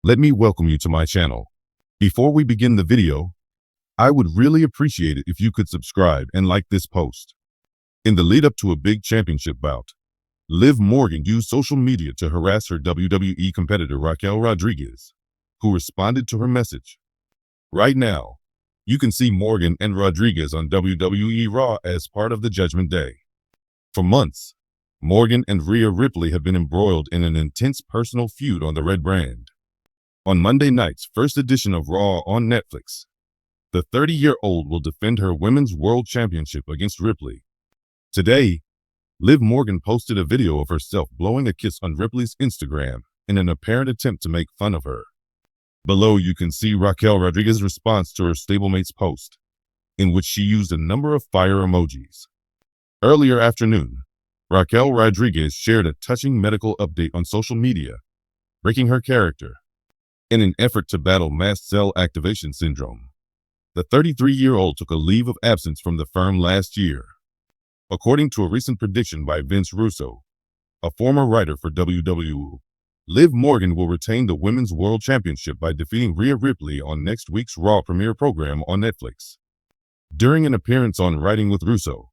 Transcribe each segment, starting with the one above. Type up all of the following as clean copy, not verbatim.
Let me welcome you to my channel. Before we begin the video, I would really appreciate it if you could subscribe and like this post. In the lead up to a big championship bout, Liv Morgan used social media to harass her WWE competitor Raquel Rodriguez, who responded to her message. Right now, you can see Morgan and Rodriguez on WWE Raw as part of the Judgment Day. For months, Morgan and Rhea Ripley have been embroiled in an intense personal feud on the Red brand. On Monday night's first edition of Raw on Netflix, the 30-year-old will defend her Women's World Championship against Ripley. Today, Liv Morgan posted a video of herself blowing a kiss on Ripley's Instagram in an apparent attempt to make fun of her. Below, you can see Raquel Rodriguez's response to her stablemate's post, in which she used a number of fire emojis. Earlier afternoon, Raquel Rodriguez shared a touching medical update on social media, breaking her character. In an effort to battle mast cell activation syndrome, the 33-year-old took a leave of absence from the firm last year. According to a recent prediction by Vince Russo, a former writer for WWE, Liv Morgan will retain the Women's World Championship by defeating Rhea Ripley on next week's Raw premiere program on Netflix. During an appearance on Writing with Russo,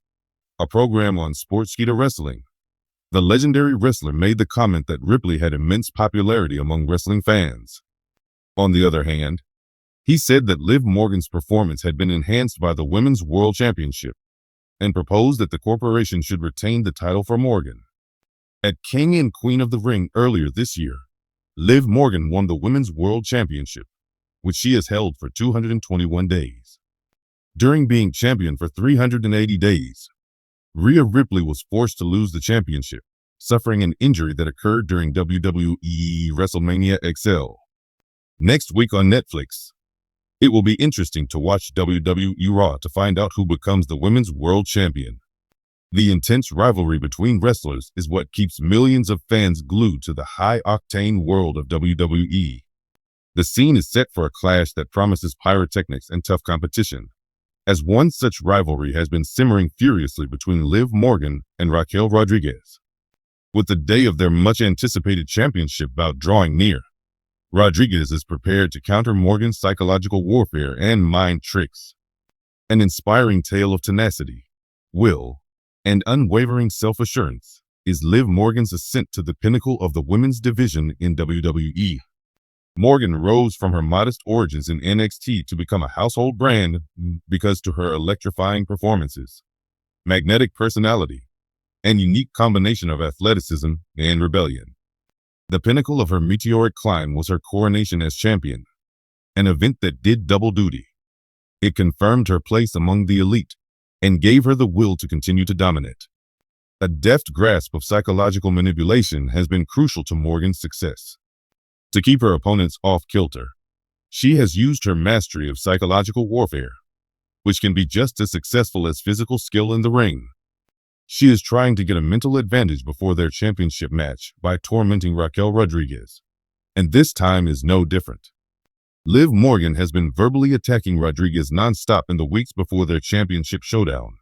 a program on Sportskeeda Wrestling, the legendary wrestler made the comment that Ripley had immense popularity among wrestling fans. On the other hand, he said that Liv Morgan's performance had been enhanced by the Women's World Championship and proposed that the corporation should retain the title for Morgan. At King and Queen of the Ring earlier this year, Liv Morgan won the Women's World Championship, which she has held for 221 days. During being champion for 380 days, Rhea Ripley was forced to lose the championship, suffering an injury that occurred during WWE WrestleMania XL. Next week on Netflix, it will be interesting to watch WWE Raw to find out who becomes the Women's World Champion. The intense rivalry between wrestlers is what keeps millions of fans glued to the high-octane world of WWE. The scene is set for a clash that promises pyrotechnics and tough competition, as one such rivalry has been simmering furiously between Liv Morgan and Raquel Rodriguez. With the day of their much-anticipated championship bout drawing near, Rodriguez is prepared to counter Morgan's psychological warfare and mind tricks. An inspiring tale of tenacity, will, and unwavering self-assurance is Liv Morgan's ascent to the pinnacle of the women's division in WWE. Morgan rose from her modest origins in NXT to become a household brand because to her electrifying performances, magnetic personality, and unique combination of athleticism and rebellion. The pinnacle of her meteoric climb was her coronation as champion, an event that did double duty. It confirmed her place among the elite and gave her the will to continue to dominate. A deft grasp of psychological manipulation has been crucial to Morgan's success. To keep her opponents off kilter, she has used her mastery of psychological warfare, which can be just as successful as physical skill in the ring. She is trying to get a mental advantage before their championship match by tormenting Raquel Rodriguez, and this time is no different. Liv Morgan has been verbally attacking Rodriguez nonstop in the weeks before their championship showdown.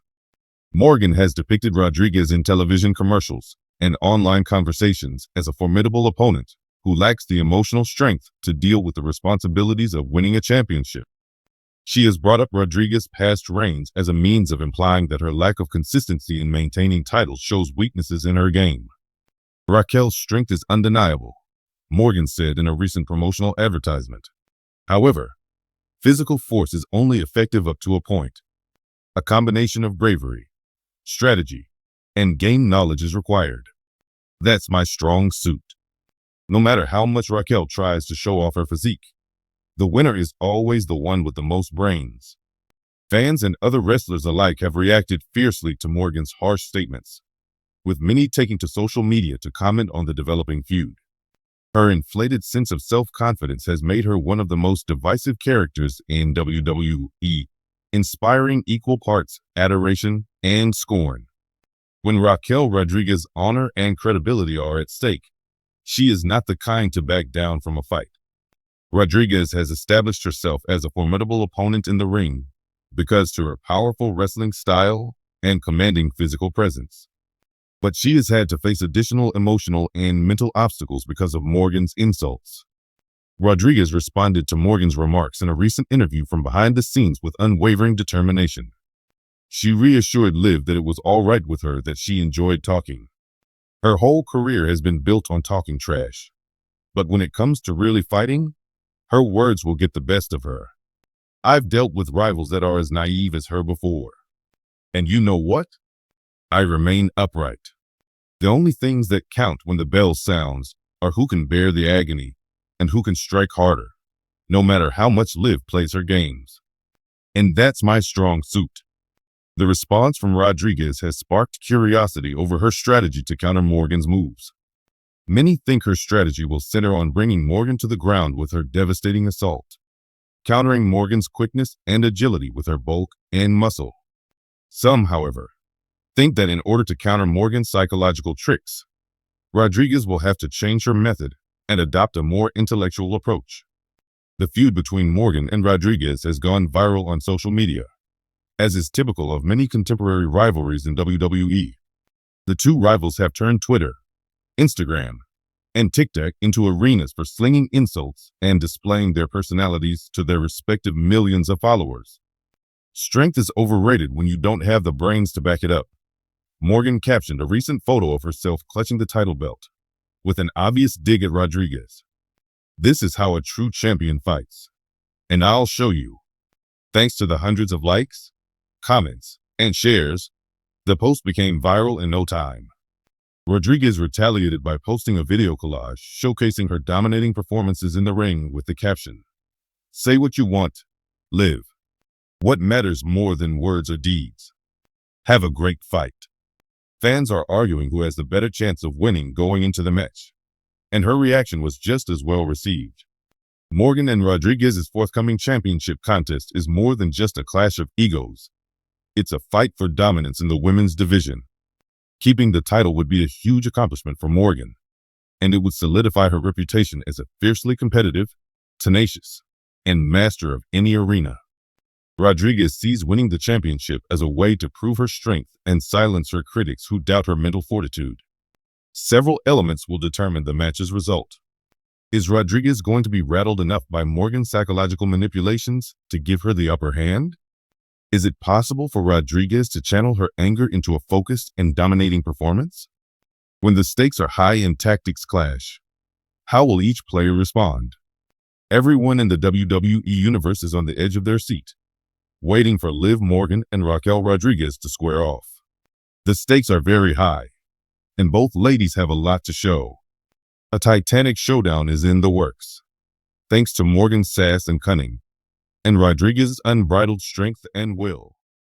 Morgan has depicted Rodriguez in television commercials and online conversations as a formidable opponent who lacks the emotional strength to deal with the responsibilities of winning a championship. She has brought up Rodriguez's past reigns as a means of implying that her lack of consistency in maintaining titles shows weaknesses in her game. Raquel's strength is undeniable, Morgan said in a recent promotional advertisement. However, physical force is only effective up to a point. A combination of bravery, strategy, and game knowledge is required. That's my strong suit. No matter how much Raquel tries to show off her physique, the winner is always the one with the most brains. Fans and other wrestlers alike have reacted fiercely to Morgan's harsh statements, with many taking to social media to comment on the developing feud. Her inflated sense of self-confidence has made her one of the most divisive characters in WWE, inspiring equal parts adoration and scorn. When Raquel Rodriguez's honor and credibility are at stake, she is not the kind to back down from a fight. Rodriguez has established herself as a formidable opponent in the ring because to her powerful wrestling style and commanding physical presence. But she has had to face additional emotional and mental obstacles because of Morgan's insults. Rodriguez responded to Morgan's remarks in a recent interview from behind the scenes with unwavering determination. She reassured Liv that it was all right with her, that she enjoyed talking. Her whole career has been built on talking trash. But when it comes to really fighting, her words will get the best of her. I've dealt with rivals that are as naive as her before. And you know what? I remain upright. The only things that count when the bell sounds are who can bear the agony and who can strike harder, no matter how much Liv plays her games. And that's my strong suit. The response from Rodriguez has sparked curiosity over her strategy to counter Morgan's moves. Many think her strategy will center on bringing Morgan to the ground with her devastating assault, countering Morgan's quickness and agility with her bulk and muscle. Some, however, think that in order to counter Morgan's psychological tricks, Rodriguez will have to change her method and adopt a more intellectual approach. The feud between Morgan and Rodriguez has gone viral on social media, as is typical of many contemporary rivalries in WWE. The two rivals have turned Twitter, Instagram, and TikTok into arenas for slinging insults and displaying their personalities to their respective millions of followers. Strength is overrated when you don't have the brains to back it up. Morgan captioned a recent photo of herself clutching the title belt, with an obvious dig at Rodriguez. "This is how a true champion fights. And I'll show you." Thanks to the hundreds of likes, comments, and shares, the post became viral in no time. Rodriguez retaliated by posting a video collage showcasing her dominating performances in the ring with the caption, "Say what you want, Liv. What matters more than words or deeds? Have a great fight." Fans are arguing who has the better chance of winning going into the match, and her reaction was just as well received. Morgan and Rodriguez's forthcoming championship contest is more than just a clash of egos. It's a fight for dominance in the women's division. Keeping the title would be a huge accomplishment for Morgan, and it would solidify her reputation as a fiercely competitive, tenacious, and master of any arena. Rodriguez sees winning the championship as a way to prove her strength and silence her critics who doubt her mental fortitude. Several elements will determine the match's result. Is Rodriguez going to be rattled enough by Morgan's psychological manipulations to give her the upper hand? Is it possible for Rodriguez to channel her anger into a focused and dominating performance? When the stakes are high and tactics clash, how will each player respond? Everyone in the WWE Universe is on the edge of their seat, waiting for Liv Morgan and Raquel Rodriguez to square off. The stakes are very high, and both ladies have a lot to show. A titanic showdown is in the works, thanks to Morgan's sass and cunning, and Rodriguez's unbridled strength and will.